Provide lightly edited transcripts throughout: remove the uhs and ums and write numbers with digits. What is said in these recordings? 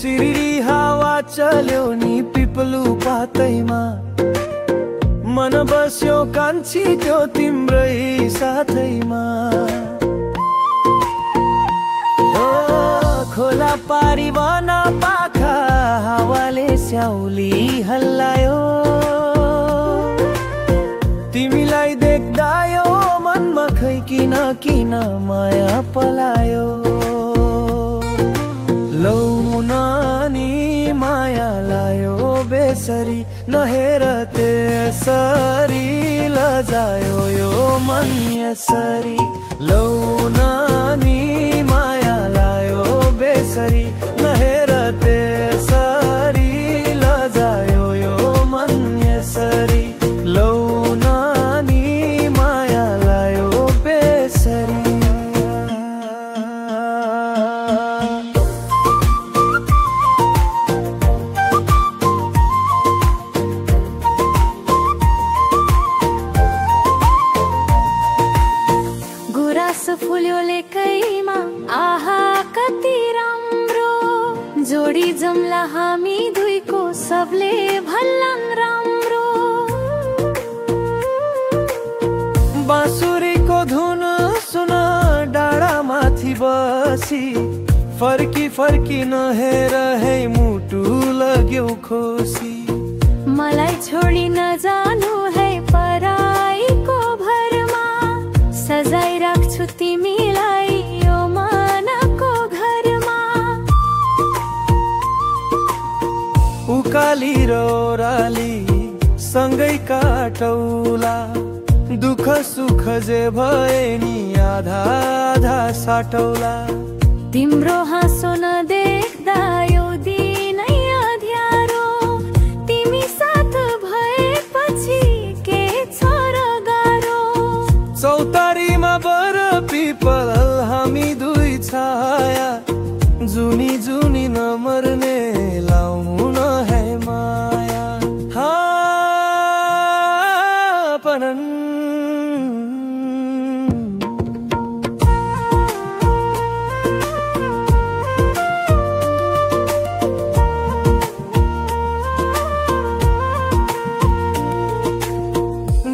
सिरिरी हावा चल्यो नि पिपलु पातैमा, मन बस्यो कान्छी त्यो तिम्रै साथैमा। खोला पारी वन पाखा हावाले स्याउली हल्लायो, तिमीलाई देख्दा यो मनमा खै किन किन माया पलायो। लौ नानी माया लायो बेसरी, नहेर त्यसरी लजायो यो मन यसरी। लौ नानी माया लायो बेसरी, नहेर त्यसरी लजायो यो मन यसरी। लौ नानी माया लायो बेसरी। गुराँस फुल्यो लेकैमा आहा कति राम्रो, जोडी जम्ला हामी दुईको सबले भल्लान् राम्रो। बाँसुरीको धुन सुन डाँडा माथि बसी, फर्की फर्की नहेर है मुटु लाग्यो खोसी। मलाई छोडी नजानु है पराईको भरमा, सजाई राख्छु तिमीलाई यो मनको घरमा। उकाली र ओराली सँगै काटौला, दुःख सुख जे भए नि आधा आधा साटौला। तिम्रो हाँसो नदेख्दा यो दिनै अँध्यारो, तिमी साथ भएपछि के छ र गाह्रो। चौतारीमा बर पिपल हामी दुई छाया, जुनी जुनी नमर्ने लाउनु न है माया। पनन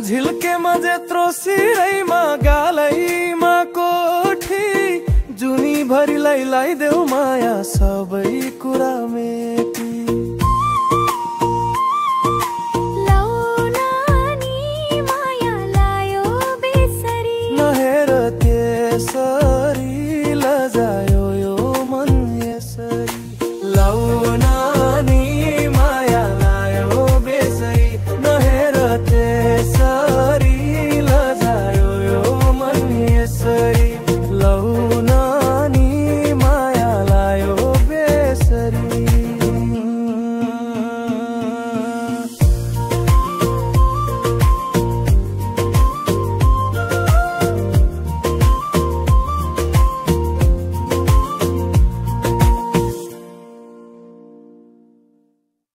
झिल्केमा जेत्रो सिरैमा गालैमा कोठी, जुनी भरिलाई लाइदेऊ माया सबै कुरा मेटी। लौ नानी माया लायो बेसरी, नहेर त्यसरी लजायो यो मन यसरी। लौ